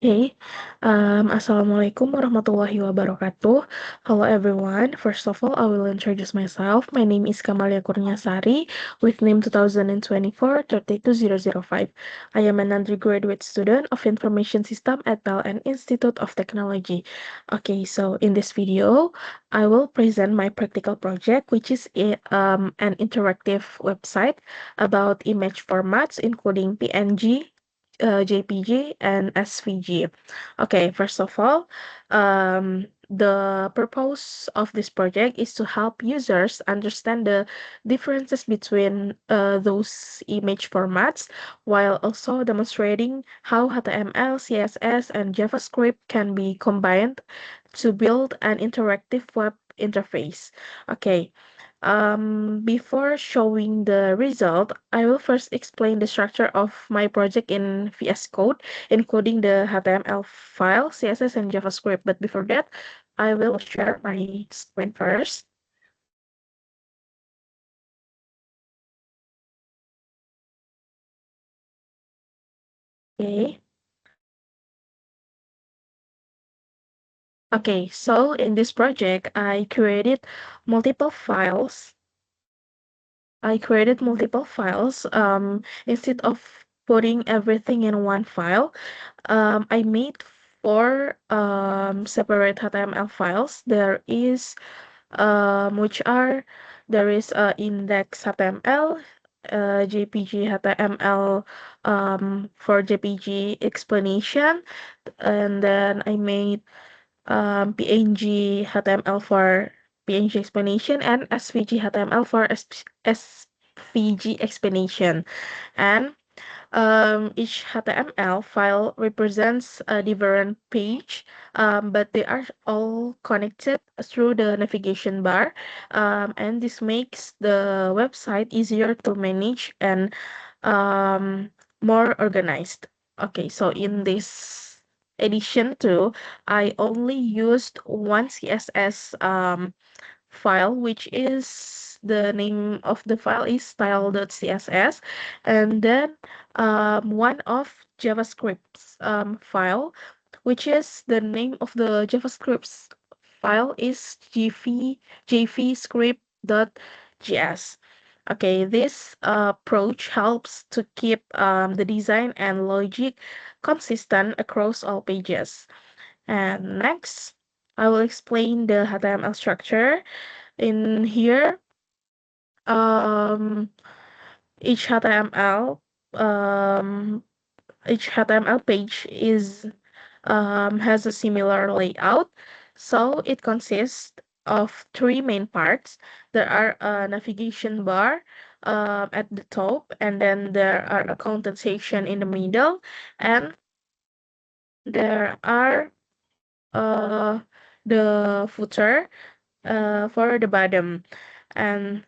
Okay. Assalamualaikum warahmatullahi wabarakatuh. Hello everyone. First of all, I will introduce myself. My name is Kamalia Kurniasari with name 2024-32005. I am an undergraduate student of Information System at PLN Institute of Technology. Okay, so in this video, I will present my practical project, which is an interactive website about image formats, including PNG, JPG and SVG. Okay, first of all, the purpose of this project is to help users understand the differences between those image formats while also demonstrating how HTML, CSS, and JavaScript can be combined to build an interactive web interface. Okay, before showing the result, I will first explain the structure of my project in VS Code, including the HTML file, CSS, and JavaScript. But before that, I will share my screen first. Okay. Okay, so in this project, multiple files. I created multiple files. Instead of putting everything in one file, I made four separate HTML files. Which are there is index HTML, JPG HTML for JPG explanation, and then I made PNG HTML for PNG explanation and SVG HTML for SVG explanation. And each HTML file represents a different page, but they are all connected through the navigation bar, and this makes the website easier to manage and um, more organized. Okay, so in this edition too, I only used one CSS file, which is the name of the file is style.css, and then one of JavaScript's file, which is the name of the JavaScript's file is jvscript.js. Okay, this approach helps to keep the design and logic consistent across all pages. And next, I will explain the HTML structure. In here, um, each HTML um, each HTML page is has a similar layout. So it consists of three main parts. There are a navigation bar at the top, and then there are a content section in the middle, and there are uh, the footer for the bottom. And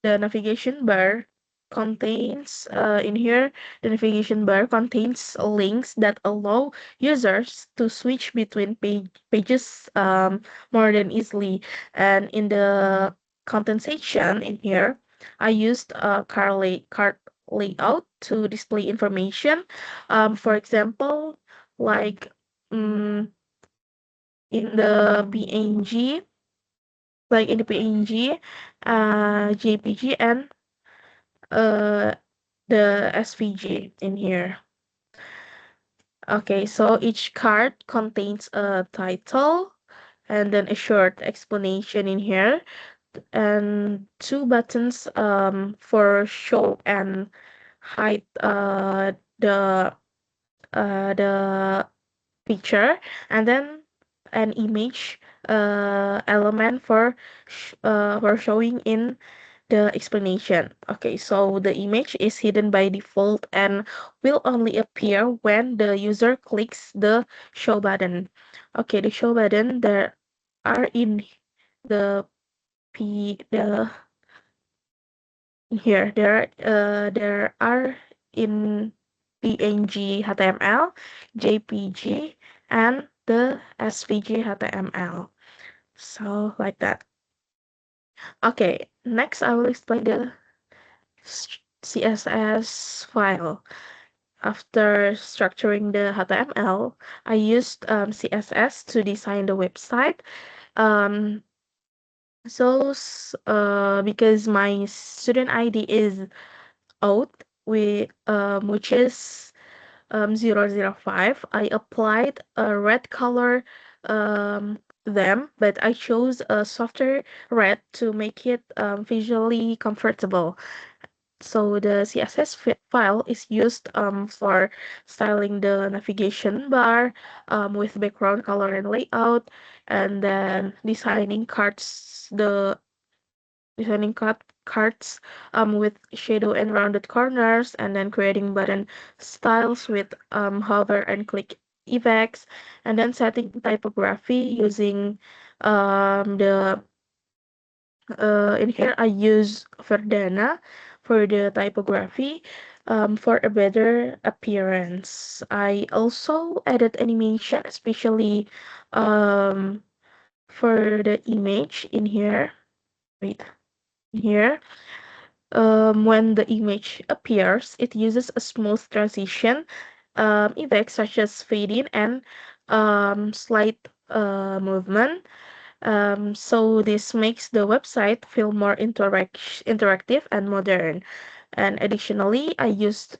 the navigation bar contains in here the navigation bar contains links that allow users to switch between pages more than easily. And in the content section in here, I used a card layout to display information, for example, like um, in the png in the PNG, JPG, and uh, the SVG in here. Okay, so each card contains a title and then a short explanation in here, and two buttons for show and hide the picture, and then an image element for showing in the explanation. Okay, so the image is hidden by default and will only appear when the user clicks the show button. Okay, the show button there are in the the here there are in PNG HTML, JPG, and the SVG HTML. So like that. Okay, next I will explain the CSS file. after structuring the HTML, I used CSS to design the website. Um, because my student ID is out, which is 005, I applied a red color them, but I chose a softer red to make it visually comfortable. So the CSS file is used for styling the navigation bar with background color and layout, and then designing cards with shadow and rounded corners, and then creating button styles with hover and click effects, and then setting typography using the in here I use Verdana for the typography for a better appearance. I also added animation, especially um, for the image in here. Wait, here. When the image appears, it uses a smooth transition effects such as fade in and slight movement. So this makes the website feel more interactive and modern. And additionally, I used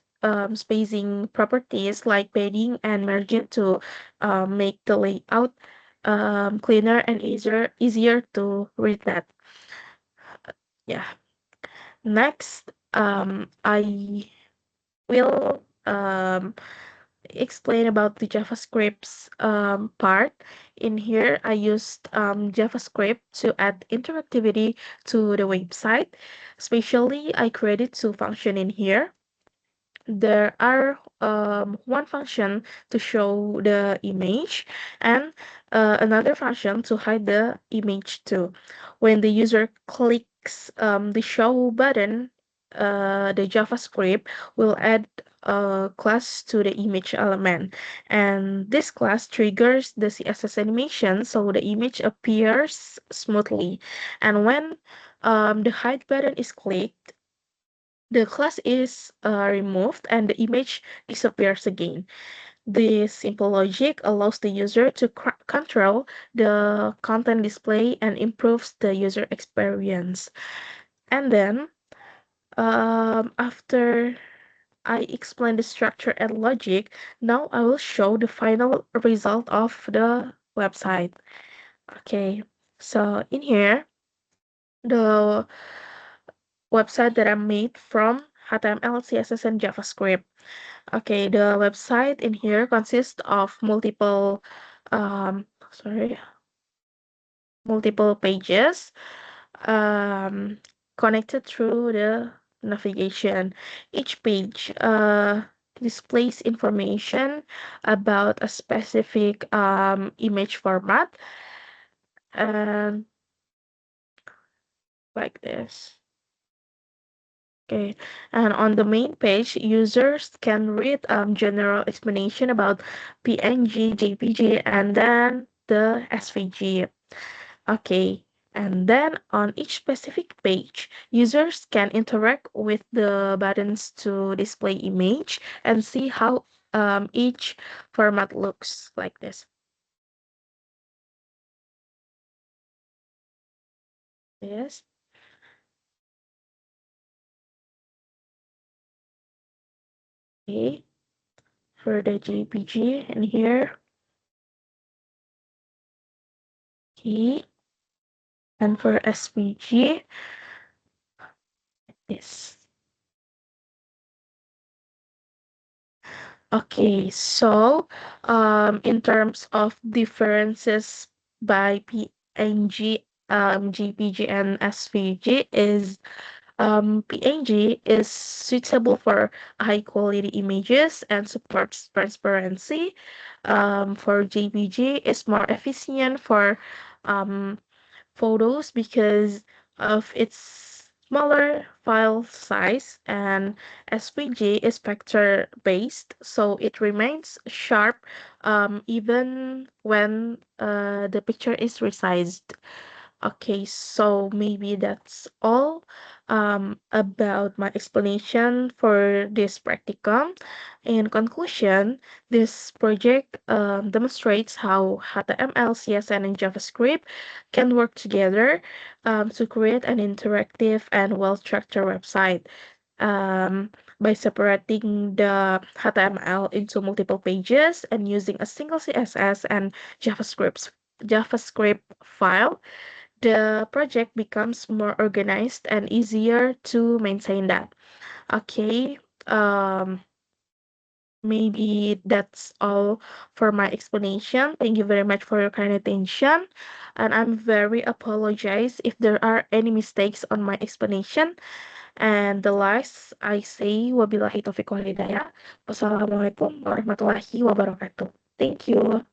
spacing properties like padding and margin to make the layout cleaner and easier to read that. Yeah. Next, I will explain about the JavaScript's part. In here, I used JavaScript to add interactivity to the website. Especially, I created two functions in here. There are one function to show the image and another function to hide the image too. When the user clicks the show button, the JavaScript will add a class to the image element, and this class triggers the CSS animation so the image appears smoothly. And when the hide button is clicked, the class is removed and the image disappears again. This simple logic allows the user to control the content display and improves the user experience. And then, after I explain the structure and logic, now I will show the final result of the website. Okay, so in here, the website that I made from HTML, CSS, and JavaScript. Okay, the website in here consists of sorry, multiple pages um, connected through the navigation. Each page displays information about a specific image format and like this. Okay, and on the main page, users can read general explanation about PNG, JPG, and then the SVG. Okay, and then on each specific page, users can interact with the buttons to display image and see how each format looks like this. Yes. Okay, for the JPG in here. Okay, and for SVG, this. Okay, so in terms of differences by PNG, GPG, and SVG is PNG is suitable for high quality images and supports transparency. For JPG, it's more efficient for um, photos because of its smaller file size, and SVG is vector based, so it remains sharp even when the picture is resized. Okay, so maybe that's all about my explanation for this practicum. In conclusion, this project demonstrates how HTML, CSS, and JavaScript can work together to create an interactive and well-structured website. Um, by separating the HTML into multiple pages and using a single CSS and JavaScript file, the project becomes more organized and easier to maintain that. Okay, maybe that's all for my explanation. Thank you very much for your kind attention. And I'm very apologize if there are any mistakes on my explanation. And the last I say, wabillahi taufiq wal hidayah. Wassalamualaikum warahmatullahi wabarakatuh. Thank you.